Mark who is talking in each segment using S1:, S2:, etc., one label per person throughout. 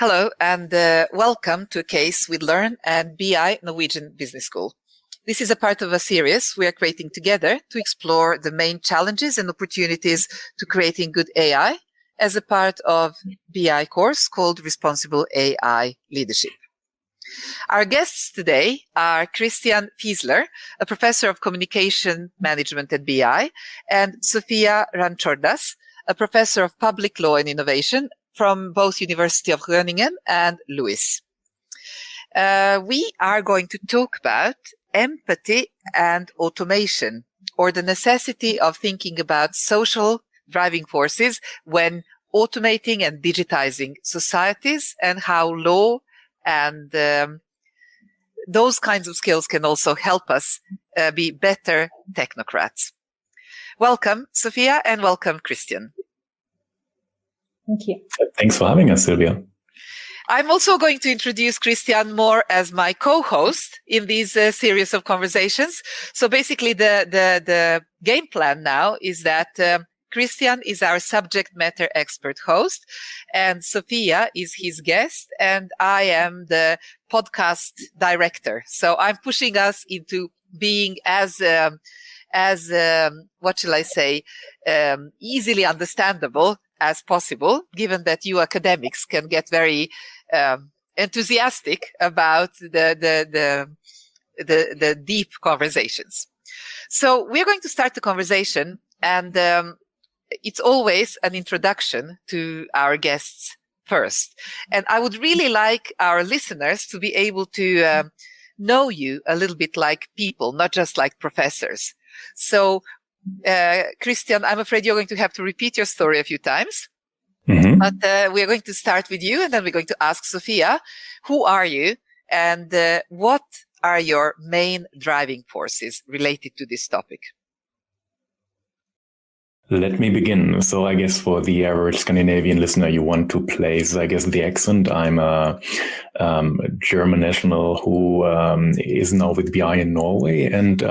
S1: Hello and welcome to a case with LØRN and BI Norwegian Business School. This is a part of a series we are creating together to explore the main challenges and opportunities to creating good AI as a part of BI course called Responsible AI Leadership. Our guests today are Christian Fiesler, a professor of communication management at BI, and Sofia Ranchordas, a professor of public law and innovation from both University of Groningen and Lewis. We are going to talk about empathy and automation, or the necessity of thinking about social driving forces when automating and digitizing societies, and how law and those kinds of skills can also help us be better technocrats. Welcome, Sofia, and welcome, Christian.
S2: Thank you.
S3: Thanks for having us, Silvia.
S1: I'm also going to introduce Christian more as my co-host in these series of conversations. So basically the game plan now is that Christian is our subject matter expert host and Sofia is his guest and I am the podcast director. So I'm pushing us into being as what shall I say, easily understandable as possible, given that you academics can get very enthusiastic about the deep conversations. So we're going to start the conversation, and it's always an introduction to our guests first. And I would really like our listeners to be able to know you a little bit like people, not just like professors. So Christian, I'm afraid you're going to have to repeat your story a few times, but we're going to start with you and then we're going to ask Sofia, who are you and what are your main driving forces related to this topic?
S3: Let me begin. So I guess for the average Scandinavian listener, you want to place, I guess, the accent. I'm a German national who is now with BI in Norway. And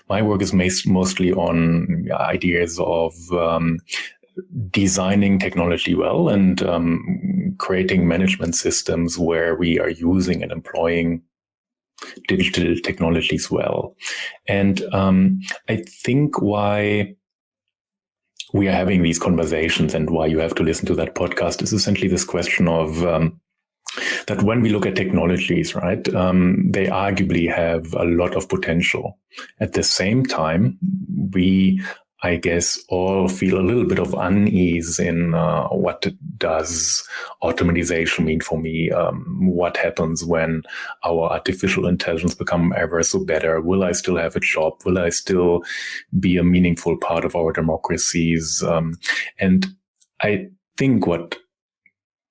S3: my work is mostly on ideas of designing technology well and creating management systems where we are using and employing digital technologies well. And I think why we are having these conversations and why you have to listen to that podcast is essentially this question of that when we look at technologies, right, they arguably have a lot of potential. At the same time, we, I guess, all feel a little bit of unease in what does automatization mean for me? What happens when our artificial intelligence become ever so better? Will I still have a job? Will I still be a meaningful part of our democracies? And I think what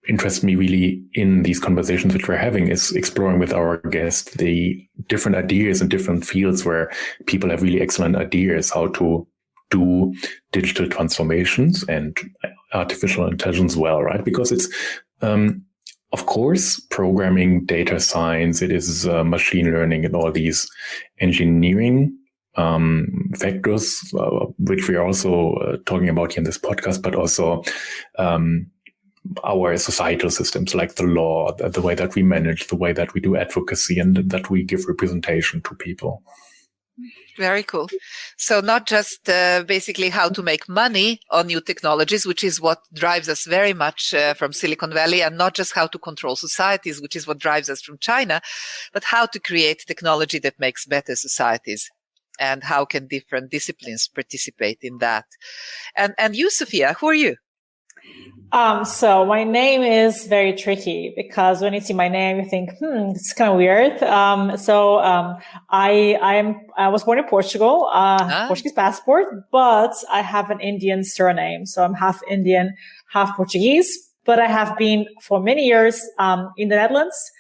S3: interests me really in these conversations which we're having is exploring with our guests the different ideas in different fields where people have really excellent ideas how to do digital transformations and artificial intelligence well, right? Because it's, of course, programming, data science, it is machine learning and all these engineering factors, which we are also talking about here in this podcast, but also our societal systems like the law, the way that we manage, the way that we do advocacy and that we give representation to people.
S1: Very cool. So not just basically how to make money on new technologies, which is what drives us very much from Silicon Valley, and not just how to control societies, which is what drives us from China, but how to create technology that makes better societies and how can different disciplines participate in that. And you, Sofia, who are you?
S2: So my name is very tricky because when you see my name, you think, it's kind of weird. I was born in Portugal, Portuguese passport, but I have an Indian surname. So I'm half Indian, half Portuguese, but I have been for many years, in the Netherlands.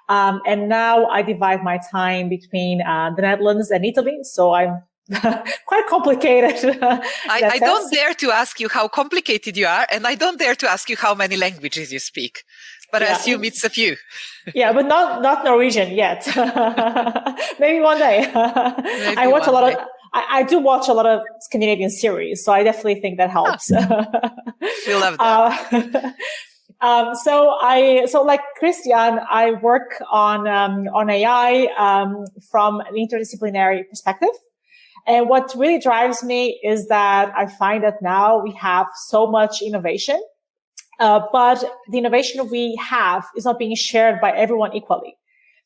S2: And now I divide my time between, the Netherlands and Italy. So I'm quite complicated.
S1: I don't dare to ask you how complicated you are, and I don't dare to ask you how many languages you speak, but I assume it's a few.
S2: Yeah, but not Norwegian yet. Maybe one day. I watch a lot of. I do watch a lot of Scandinavian series, so I definitely think that helps.
S1: We love that.
S2: So like Christian, I work on AI from an interdisciplinary perspective. And what really drives me is that I find that now we have so much innovation, but the innovation we have is not being shared by everyone equally.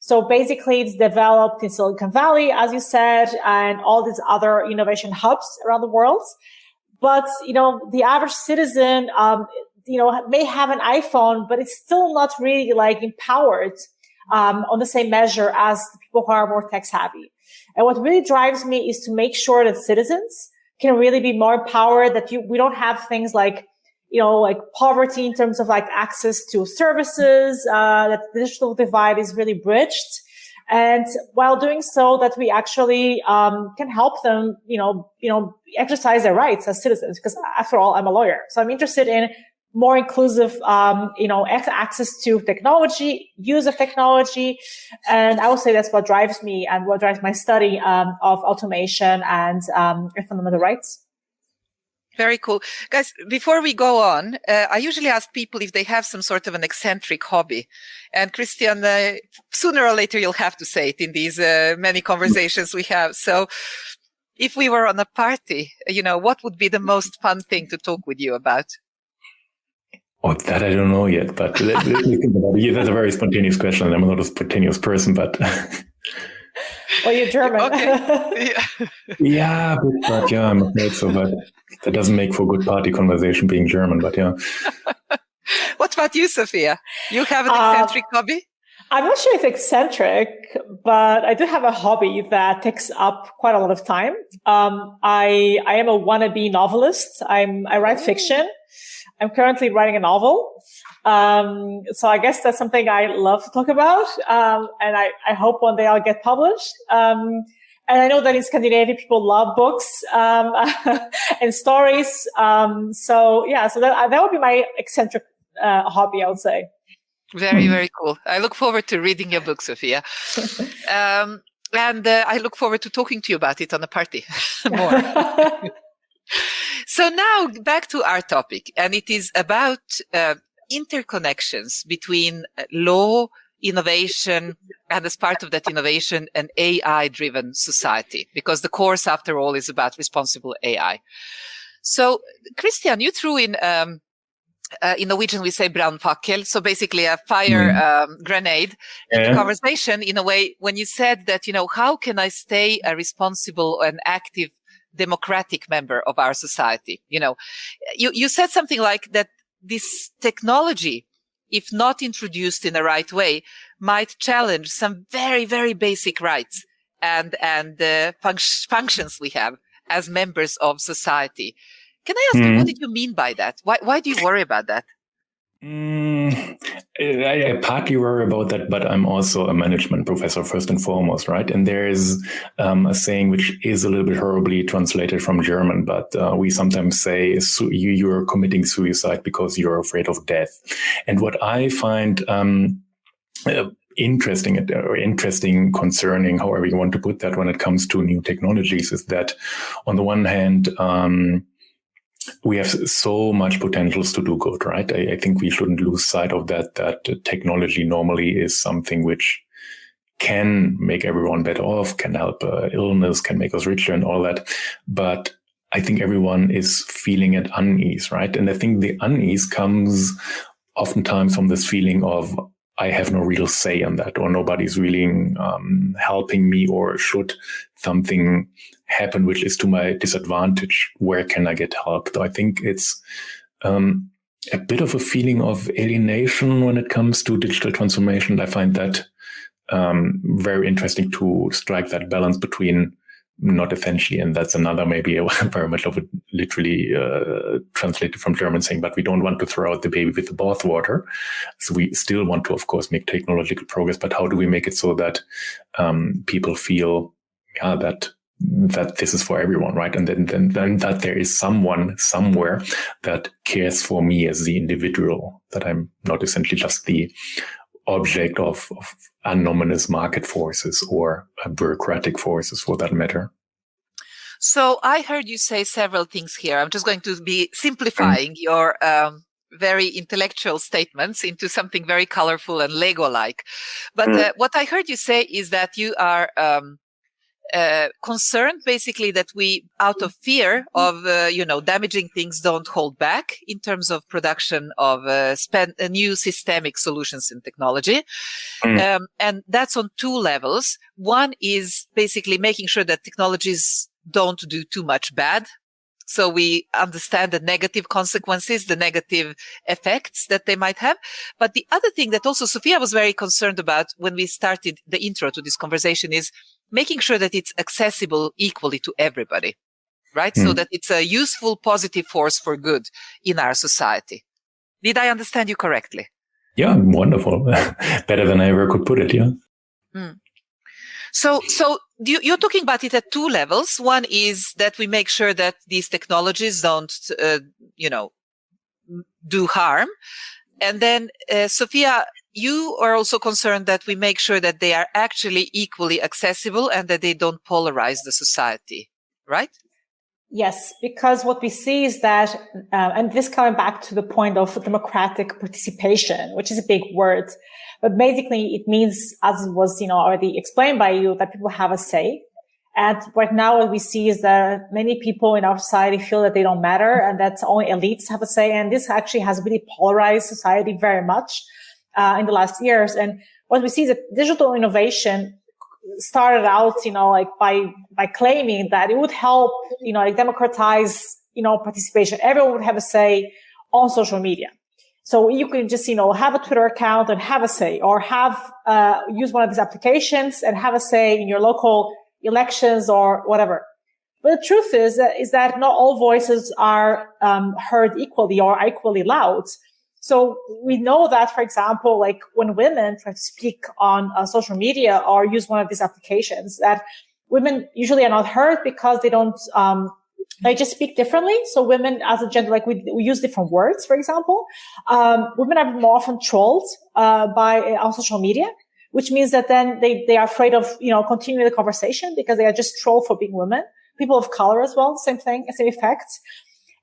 S2: So basically it's developed in Silicon Valley, as you said, and all these other innovation hubs around the world. But, the average citizen, may have an iPhone, but it's still not really like empowered, on the same measure as the people who are more tech savvy. And what really drives me is to make sure that citizens can really be more empowered, that we don't have things like, like poverty in terms of like access to services, that the digital divide is really bridged. And while doing so, that we actually, can help them, exercise their rights as citizens, because after all, I'm a lawyer. So I'm interested in more inclusive, access to technology, use of technology. And I would say that's what drives me and what drives my study, of automation and fundamental rights.
S1: Very cool. Guys, before we go on, I usually ask people if they have some sort of an eccentric hobby. And Christian, sooner or later, you'll have to say it in these many conversations we have. So if we were on a party, what would be the most fun thing to talk with you about?
S3: Oh, that I don't know yet, but let me think about it. That's a very spontaneous question. I'm not a spontaneous person, but...
S2: Well, you're German.
S1: Okay.
S3: Yeah, but yeah, I'm afraid so. But that doesn't make for good party conversation being German, but yeah.
S1: What about you, Sofia? You have an eccentric hobby?
S2: I'm not sure it's eccentric, but I do have a hobby that takes up quite a lot of time. I am a wannabe novelist. I write fiction. I'm currently writing a novel. So I guess that's something I love to talk about. And I hope one day I'll get published. And I know that in Scandinavia, people love books, and stories. So that would be my eccentric, hobby, I would say.
S1: Very, very cool. I look forward to reading your book, Sofia. And I look forward to talking to you about it on the party more. So now back to our topic, and it is about interconnections between law, innovation, and as part of that innovation, an AI-driven society, because the course, after all, is about responsible AI. So, Christian, you threw in Norwegian, we say brannfakkel, so basically a fire grenade in the conversation, in a way, when you said that, how can I stay a responsible and active democratic member of our society? You said something like that this technology, if not introduced in the right way, might challenge some very, very basic rights and functions we have as members of society. Can I ask you, what did you mean by that? Why do you worry about that?
S3: I partly worry about that, but I'm also a management professor first and foremost, right? And there is a saying which is a little bit horribly translated from German, but we sometimes say you're committing suicide because you're afraid of death. And what I find interesting, concerning, however you want to put that, when it comes to new technologies, is that on the one hand, we have so much potentials to do good, right? I think we shouldn't lose sight of that technology normally is something which can make everyone better off, can help illness, can make us richer and all that. But I think everyone is feeling at unease, right? And I think the unease comes oftentimes from this feeling of, I have no real say on that, or nobody's really helping me, or should something happen which is to my disadvantage, where can I get help? So I think it's a bit of a feeling of alienation when it comes to digital transformation. I find that very interesting to strike that balance between not essentially, and that's another maybe very much of a literally translated from German saying, but we don't want to throw out the baby with the bathwater. So we still want to, of course, make technological progress, but how do we make it so that people feel that this is for everyone, right? And then that there is someone somewhere that cares for me as the individual, that I'm not essentially just the object of anonymous market forces or bureaucratic forces for that matter. So
S1: I heard you say several things here. I'm just going to be simplifying your very intellectual statements into something very colorful and Lego-like. But what I heard you say is that you are concerned basically that we, out of fear of, damaging things, don't hold back in terms of production of new systemic solutions in technology. And that's on two levels. One is basically making sure that technologies don't do too much bad. So we understand the negative consequences, the negative effects that they might have. But the other thing that also Sofia was very concerned about when we started the intro to this conversation is making sure that it's accessible equally to everybody, right? So that it's a useful, positive force for good in our society. Did I understand you correctly?
S3: Yeah, wonderful. Better than I ever could put it, yeah.
S1: So you're talking about it at two levels. One is that we make sure that these technologies don't, do harm. And then, Sofia, you are also concerned that we make sure that they are actually equally accessible and that they don't polarize the society, right?
S2: Yes, because what we see is that, and this coming back to the point of democratic participation, which is a big word, but basically it means, as it was, already explained by you, that people have a say. And right now what we see is that many people in our society feel that they don't matter and that only elites have a say. And this actually has really polarized society very much, in the last years. And what we see is that digital innovation started out, by claiming that it would help, democratize, participation. Everyone would have a say on social media. So you can just, have a Twitter account and have a say, or use one of these applications and have a say in your local elections or whatever. But the truth is that not all voices are heard equally or equally loud. So we know that, for example, like when women try to speak on social media or use one of these applications, that women usually are not heard because they don't, they just speak differently. So women as a gender, like we use different words, for example. Women are more often trolled on social media, which means that then they are afraid of, continuing the conversation because they are just trolled for being women. People of color as well, same thing, same effects.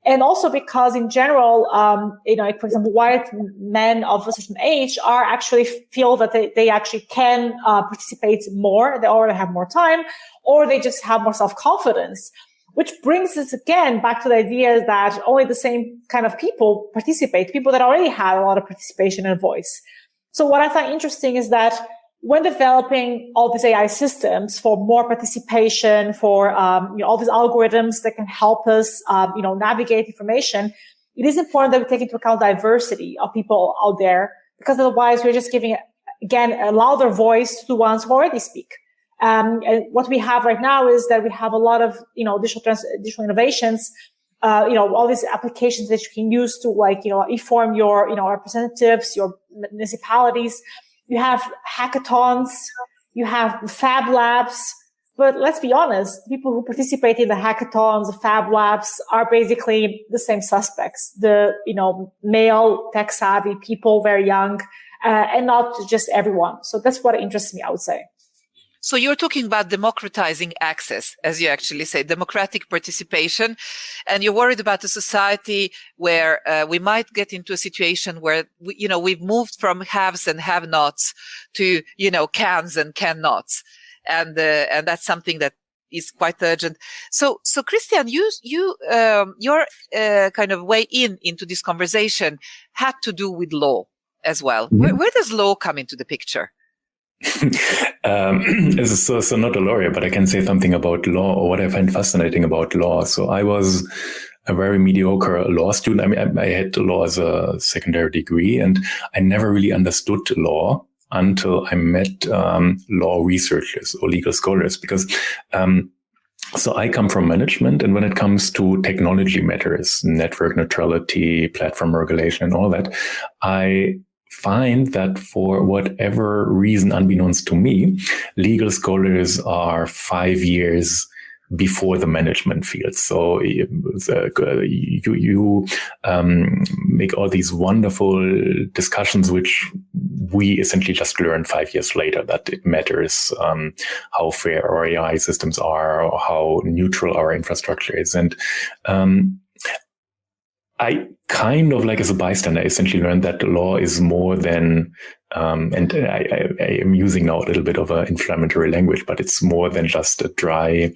S2: And also because in general, for example, white men of a certain age are actually feel that they actually can participate more. They already have more time, or they just have more self-confidence, which brings us again back to the idea that only the same kind of people participate, people that already have a lot of participation and voice. So what I find interesting is that when developing all these AI systems for more participation, for all these algorithms that can help us, navigate information, it is important that we take into account diversity of people out there, because otherwise we're just giving, again, a louder voice to the ones who already speak. And what we have right now is that we have a lot of, digital innovations, all these applications that you can use to inform your, representatives, your municipalities. You have hackathons, you have fab labs, but let's be honest, people who participate in the hackathons, the fab labs are basically the same suspects, the, male tech savvy people, very young, and not just everyone. So that's what interests me, I would say.
S1: So you're talking about democratizing access, as you actually say, democratic participation, and you're worried about a society where we might get into a situation where we've moved from haves and have-nots to cans and can-nots, and that's something that is quite urgent. So Christian, your kind of way into this conversation had to do with law as well.
S3: Mm-hmm.
S1: Where does law come into the picture?
S3: So not a lawyer, but I can say something about law or what I find fascinating about law. So I was a very mediocre law student. I mean, I had law as a secondary degree, and I never really understood law until I met law researchers or legal scholars, because so I come from management, and when it comes to technology matters, network neutrality, platform regulation, and all that, I find that for whatever reason, unbeknownst to me, legal scholars are 5 years before the management field. So you make all these wonderful discussions, which we essentially just learn 5 years later, that it matters how fair our AI systems are, or how neutral our infrastructure is. And I kind of like as a bystander essentially learned that the law is more than, and I am using now a little bit of an inflammatory language, but it's more than just a dry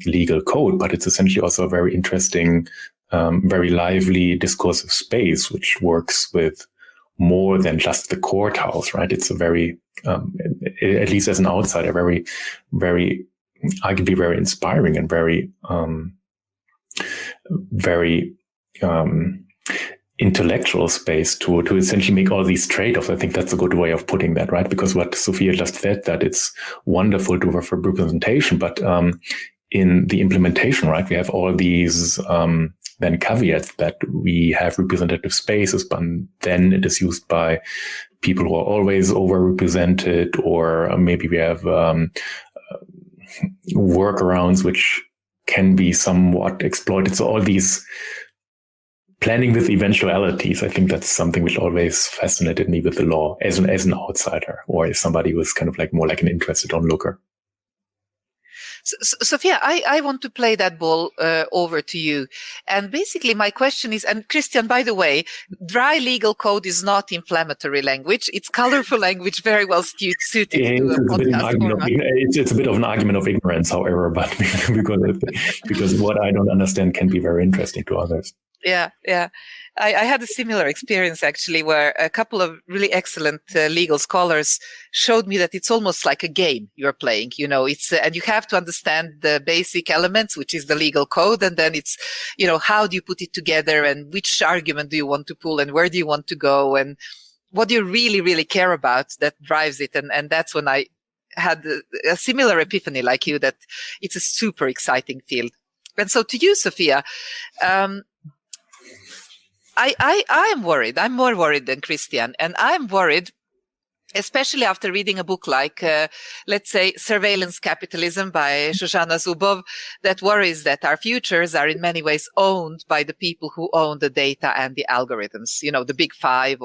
S3: legal code, but it's essentially also a very interesting, very lively discursive space, which works with more than just the courthouse, right? It's a very, at least as an outsider, very, very, arguably very inspiring and very, very intellectual space to essentially make all these trade-offs. I think that's a good way of putting that, right? Because what Sofia just said, that it's wonderful to have representation, but in the implementation, right, we have all these then caveats that we have representative spaces, but then it is used by people who are always overrepresented, or maybe we have workarounds which can be somewhat exploited. So all these planning with eventualities, I think that's something which always fascinated me with the law as an outsider, or as somebody who was kind of like more like an interested onlooker.
S1: Sofia, I want to play that ball over to you. And basically my question is, and Christian, by the way, dry legal code is not inflammatory language. It's colorful language, very well suited to a podcast format.
S3: It's a bit of an argument of ignorance, however, but because what I don't understand can be very interesting to others.
S1: Yeah. I had a similar experience actually, where a couple of really excellent legal scholars showed me that it's almost like a game you're playing. It's and you have to understand the basic elements, which is the legal code, and then it's how do you put it together, and which argument do you want to pull, and where do you want to go, and what do you really, really care about that drives it. And that's when I had a similar epiphany like you, that it's a super exciting field. And so to you, Sofia, I am worried. I'm more worried than Christian. And I'm worried, especially after reading a book like, let's say, Surveillance Capitalism by Shoshana Zuboff, that worries that our futures are in many ways owned by the people who own the data and the algorithms, the big five.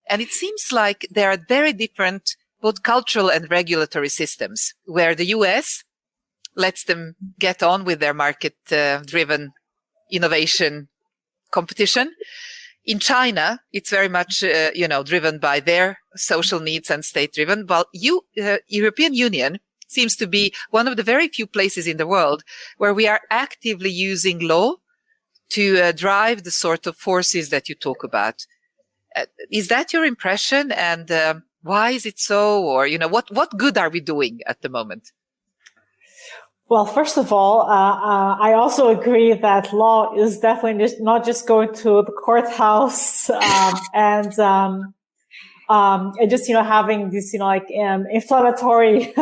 S1: And it seems like there are very different, both cultural and regulatory systems, where the US lets them get on with their market-driven innovation competition. In China, it's very much, driven by their social needs and state-driven. While European Union seems to be one of the very few places in the world where we are actively using law to drive the sort of forces that you talk about. Is that your impression? And why is it so? Or, what good are we doing at the moment?
S2: Well, first of all, I also agree that law is definitely not just going to the courthouse and just having this inflammatory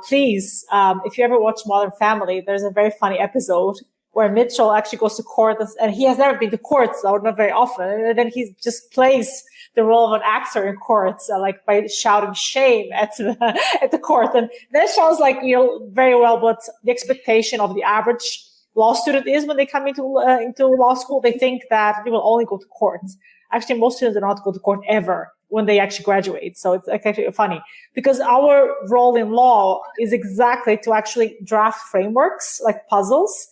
S2: pleas. If you ever watch Modern Family, there's a very funny episode where Mitchell actually goes to court, and he has never been to court, so not very often, and then he just plays the role of an actor in courts, by shouting shame at the court. And that sounds like, very well what the expectation of the average law student is when they come into law school. They think that they will only go to court. Actually, most students do not go to court ever when they actually graduate. So it's actually funny, because our role in law is exactly to actually draft frameworks like puzzles,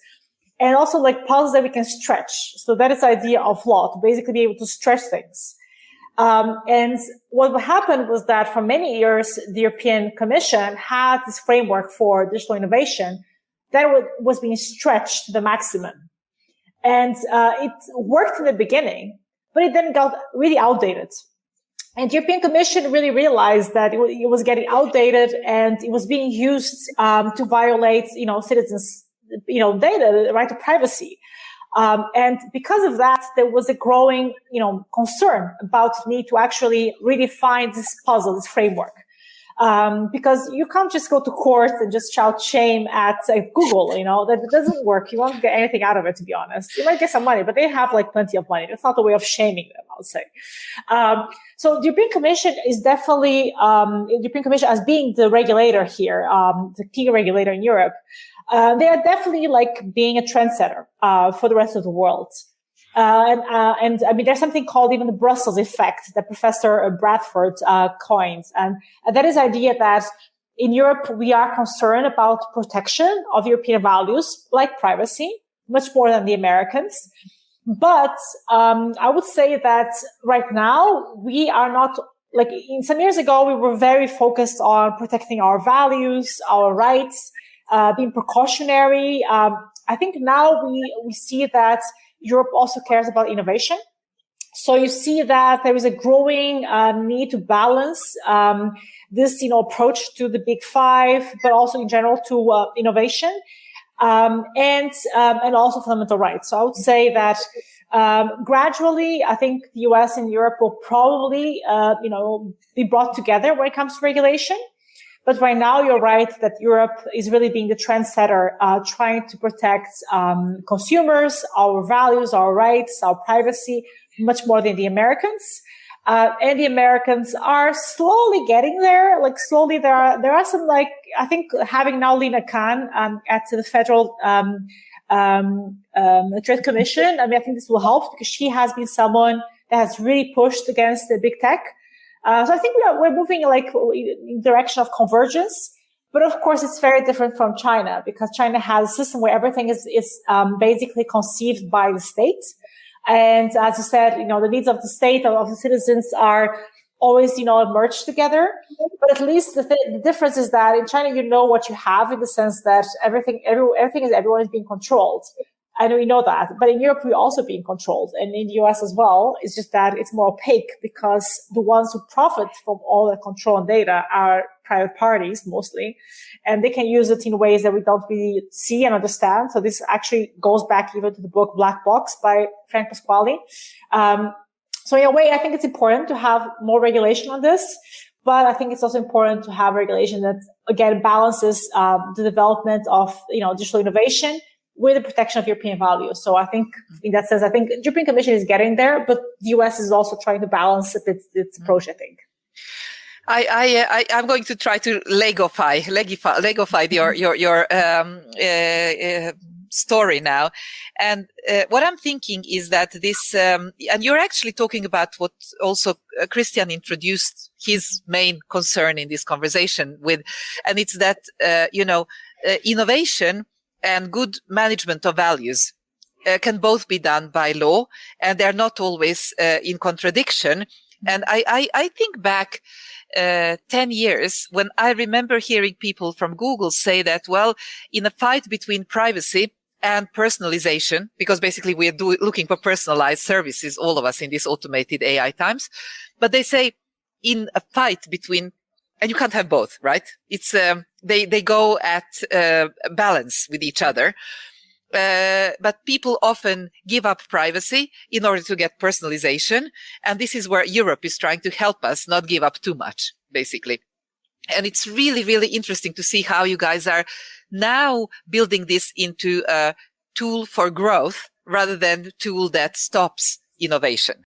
S2: and also like puzzles that we can stretch. So that is the idea of law, to basically be able to stretch things. And what happened was that for many years, the European Commission had this framework for digital innovation that was being stretched to the maximum. And it worked in the beginning, but it then got really outdated. And the European Commission really realized that it was getting outdated, and it was being used to violate, citizens' data, the right to privacy. And because of that, there was a growing, concern about the need to actually redefine this puzzle, this framework. Because you can't just go to court and just shout shame at Google, that doesn't work. You won't get anything out of it, to be honest. You might get some money, but they have plenty of money. That's not a way of shaming them, I would say. So the European Commission is definitely, the European Commission as being the regulator here, the key regulator in Europe. They are definitely being a trendsetter for the rest of the world. And I mean, there's something called even the Brussels effect that Professor Bradford coined. And that is the idea that in Europe, we are concerned about protection of European values like privacy, much more than the Americans. But I would say that right now we are not, like in some years ago, we were very focused on protecting our values, our rights, being precautionary. I think now we see that Europe also cares about innovation. So you see that there is a growing need to balance this, approach to the big five, but also in general to innovation and also fundamental rights. So I would say that gradually, I think the US and Europe will probably be brought together when it comes to regulation. But right now, you're right that Europe is really being the trendsetter, trying to protect consumers, our values, our rights, our privacy, much more than the Americans. And the Americans are slowly getting there. Like slowly, there are some, like, I think having now Lina Khan at the Federal Trade Commission, I think this will help because she has been someone that has really pushed against the big tech. So I think we're moving like in direction of convergence. But of course, it's very different from China because China has a system where everything is basically conceived by the state. And as you said, the needs of the state, of the citizens are always, merged together. But at least the difference is that in China, you know what you have in the sense that everyone is being controlled. I know we know that. But in Europe, we're also being controlled. And in the US as well. It's just that it's more opaque because the ones who profit from all the control and data are private parties mostly. And they can use it in ways that we don't really see and understand. So this actually goes back even to the book Black Box by Frank Pasquale. So in a way, I think it's important to have more regulation on this. But I think it's also important to have regulation that, again, balances the development of, digital innovation with the protection of European values. So I think in that sense, I think the European Commission is getting there, but the US is also trying to balance its approach, I think.
S1: I'm going to try to legify your story now. And what I'm thinking is that this, and you're actually talking about what also Christian introduced his main concern in this conversation with, and it's that, innovation and good management of values can both be done by law, and they're not always in contradiction. And I think back 10 years when I remember hearing people from Google say that, well, in a fight between privacy and personalization, because basically we are looking for personalized services, all of us in these automated AI times, but they say in a fight between, and you can't have both, right? It's they go at balance with each other. But people often give up privacy in order to get personalization. And this is where Europe is trying to help us not give up too much, basically. And it's really, really interesting to see how you guys are now building this into a tool for growth rather than a tool that stops innovation.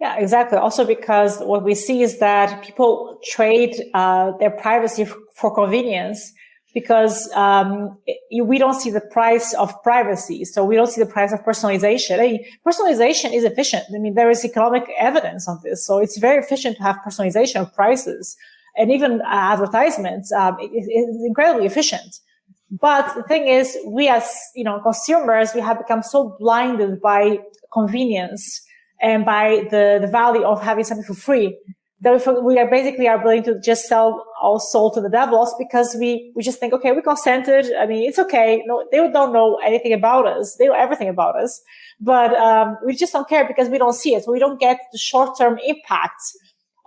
S2: Yeah, exactly. Also because what we see is that people trade their privacy for convenience because we don't see the price of privacy. So we don't see the price of personalization. Personalization is efficient. There is economic evidence on this. So it's very efficient to have personalization of prices and even advertisements. It's incredibly efficient. But the thing is, we as, consumers, we have become so blinded by convenience and by the value of having something for free that we are basically willing to just sell our soul to the devils because we just think, okay, we consented. It's okay. No, they don't know anything about us. They know everything about us, but we just don't care because we don't see it. So we don't get the short-term impact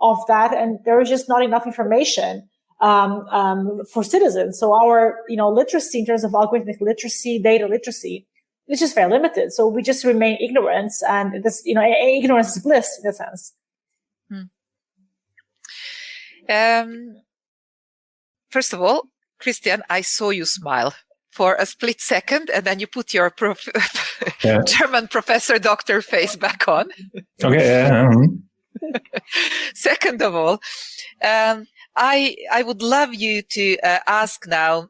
S2: of that, and there is just not enough information for citizens. So our literacy in terms of algorithmic literacy, data literacy, it's just very limited. So we just remain ignorant, and this, ignorance is bliss in a sense.
S1: First of all, Christian, I saw you smile for a split second, and then you put your German professor doctor face back on.
S3: Okay. Yeah.
S1: Second of all, I would love you to ask now,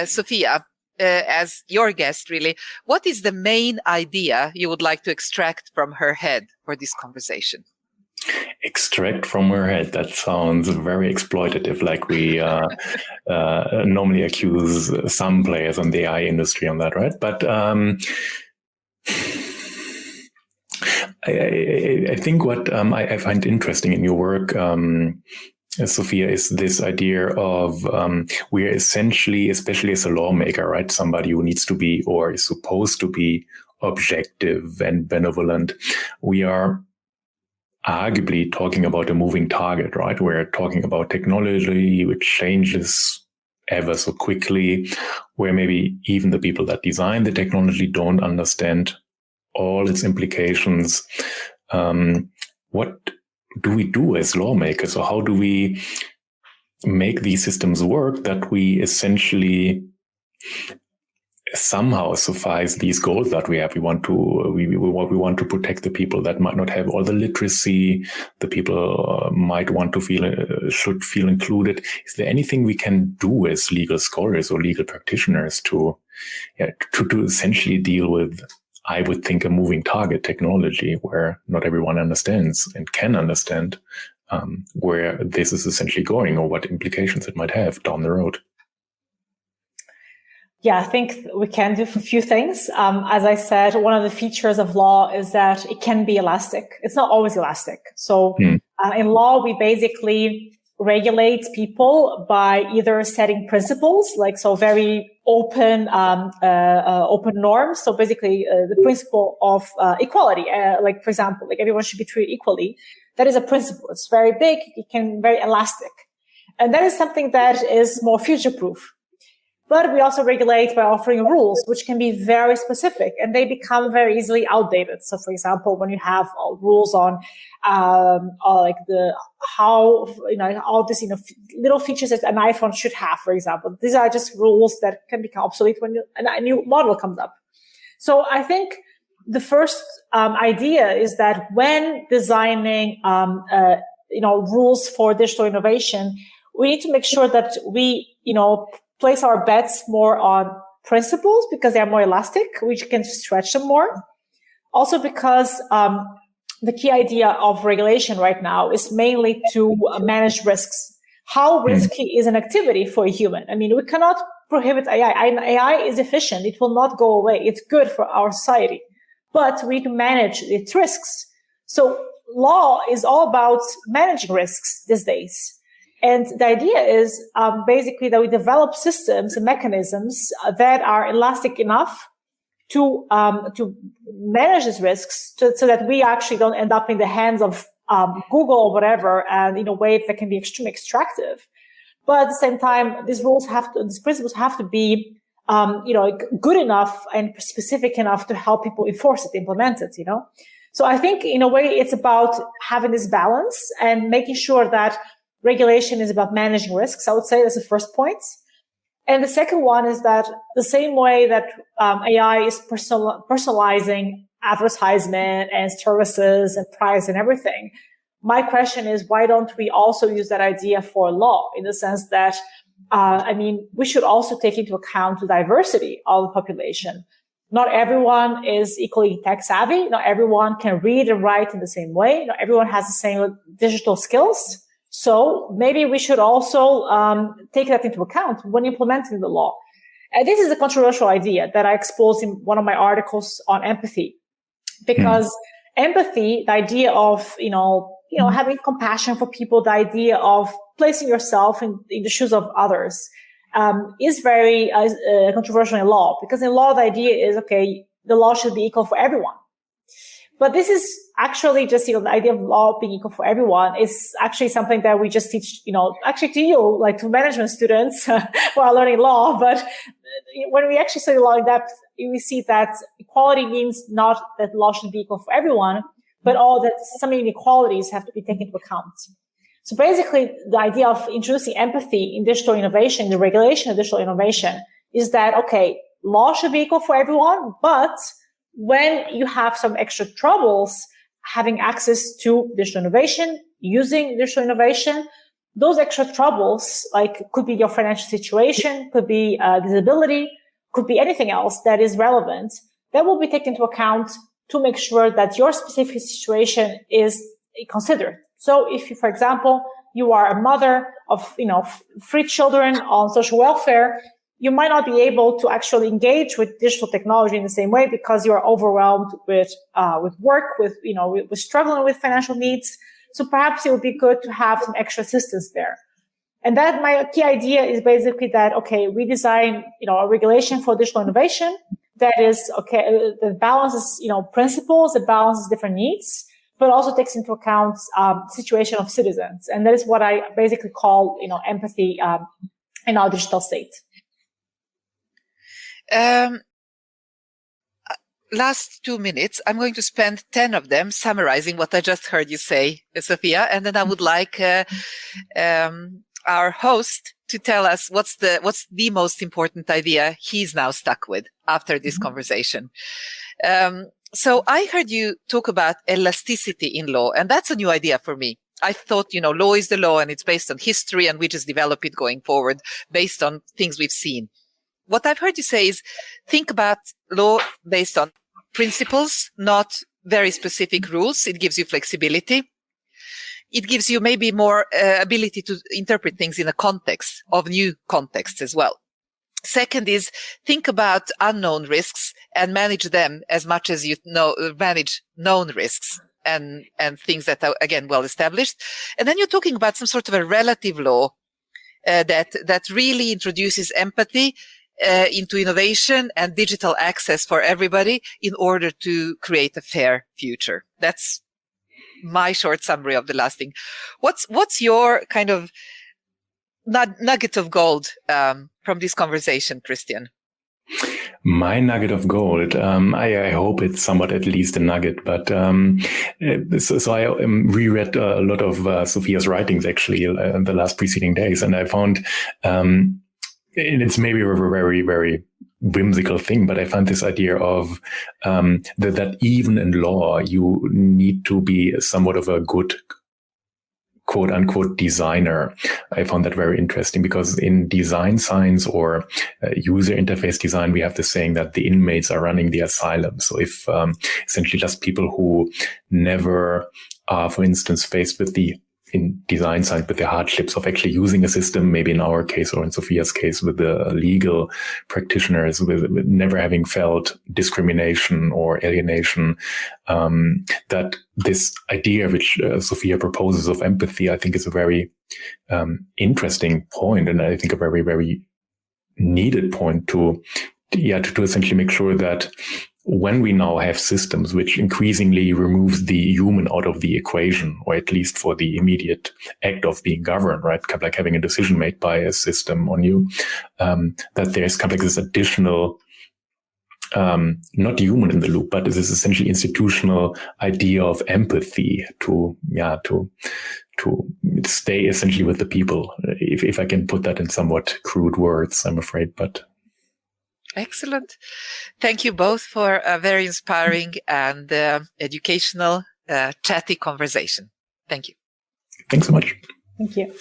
S1: Sofia, as your guest, really, what is the main idea you would like to extract from her head for this conversation?
S3: Extract from her head. That sounds very exploitative, like we normally accuse some players on the AI industry on that, right? But I think what I find interesting in your work, Sofia, is this idea of we are essentially, especially as a lawmaker, right, somebody who needs to be or is supposed to be objective and benevolent. We are arguably talking about a moving target, right? We're talking about technology which changes ever so quickly, where maybe even the people that design the technology don't understand all its implications. What do we do as lawmakers, or how do we make these systems work that we essentially somehow suffice these goals that we have? We want to protect the people that might not have all the literacy. The people might want to should feel included. Is there anything we can do as legal scholars or legal practitioners to essentially deal with, I would think, a moving target technology where not everyone understands and can understand where this is essentially going or what implications it might have down the road?
S2: Yeah, I think we can do a few things. As I said, one of the features of law is that it can be elastic. It's not always elastic. So in law, we basically regulate people by either setting principles, very open norms. So basically the principle of equality, for example, everyone should be treated equally. That is a principle. It's very big. It can be very elastic. And that is something that is more future-proof. But we also regulate by offering rules, which can be very specific, and they become very easily outdated. So, for example, when you have rules on all this little features that an iPhone should have, for example, these are just rules that can become obsolete when a new model comes up. So, I think the first idea is that when designing rules for digital innovation, we need to make sure that we place our bets more on principles because they're more elastic. We can stretch them more. Also because the key idea of regulation right now is mainly to manage risks. How risky is an activity for a human? I mean, we cannot prohibit AI. AI is efficient. It will not go away. It's good for our society. But we need to manage its risks. So law is all about managing risks these days. And the idea is basically that we develop systems and mechanisms that are elastic enough to manage these risks so that we actually don't end up in the hands of Google or whatever, and in a way that can be extremely extractive. But at the same time, these principles have to be good enough and specific enough to help people enforce it, implement it. So I think in a way it's about having this balance and making sure that regulation is about managing risks. I would say that's the first point. And the second one is that the same way that AI is personalizing advertisement and services and price and everything, my question is, why don't we also use that idea for law, in the sense that, we should also take into account the diversity of the population. Not everyone is equally tech savvy. Not everyone can read and write in the same way. Not everyone has the same digital skills. So maybe we should also take that into account when implementing the law. And this is a controversial idea that I exposed in one of my articles on empathy, because empathy, the idea of having compassion for people, the idea of placing yourself in the shoes of others, is very controversial in law. Because in law, the idea is the law should be equal for everyone. But this is actually just, the idea of law being equal for everyone is actually something that we just teach, to you, like to management students who are learning law. But when we actually study law in depth, we see that equality means not that law should be equal for everyone, but that some inequalities have to be taken into account. So basically, the idea of introducing empathy in digital innovation, the regulation of digital innovation, is that, law should be equal for everyone, but when you have some extra troubles having access to digital innovation, using digital innovation, those extra troubles, could be your financial situation, could be disability, could be anything else that is relevant, that will be taken into account to make sure that your specific situation is considered. So if you, for example, you are a mother of, 3 children on social welfare, you might not be able to actually engage with digital technology in the same way because you are overwhelmed with work, with struggling with financial needs. So perhaps it would be good to have some extra assistance there. And that my key idea is basically that, okay, we design, a regulation for digital innovation that is, okay, that balances, principles, that balances different needs, but also takes into account, situation of citizens. And that is what I basically call, empathy, in our digital state.
S1: Last 2 minutes, I'm going to spend 10 of them summarizing what I just heard you say, Sofia, and then I would like our host to tell us what's the most important idea he's now stuck with after this conversation. So I heard you talk about elasticity in law, and that's a new idea for me. I thought, law is the law and it's based on history and we just develop it going forward based on things we've seen. What I've heard you say is think about law based on principles, not very specific rules. It gives you flexibility. It gives you maybe more ability to interpret things in a context of new contexts as well. Second is think about unknown risks and manage them as much as you manage known risks and things that are, again, well established. And then you're talking about some sort of a relative law that really introduces empathy into innovation and digital access for everybody in order to create a fair future. That's my short summary of the last thing. What's your kind of nugget of gold from this conversation, Christian?
S3: My nugget of gold. I hope it's somewhat at least a nugget, but so I reread a lot of Sofia's writings actually in the last preceding days, and I found, and it's maybe a very, very whimsical thing, but I found this idea of that even in law you need to be somewhat of a good quote unquote designer. I found that very interesting because in design science or user interface design, we have the saying that the inmates are running the asylum. So if essentially just people who never are, for instance, faced with in design science with the hardships of actually using a system, maybe in our case or in Sofia's case with the legal practitioners, with never having felt discrimination or alienation, that this idea which Sofia proposes of empathy, I think is a very interesting point, and I think a very, very needed point to essentially make sure that when we now have systems which increasingly removes the human out of the equation, or at least for the immediate act of being governed, right? Kind of like having a decision made by a system on you, that there's kind of like this additional, not human in the loop, but this essentially institutional idea of empathy to stay essentially with the people. If I can put that in somewhat crude words, I'm afraid, but.
S1: Excellent. Thank you both for a very inspiring and educational, chatty conversation. Thank you.
S3: Thanks so much.
S2: Thank you.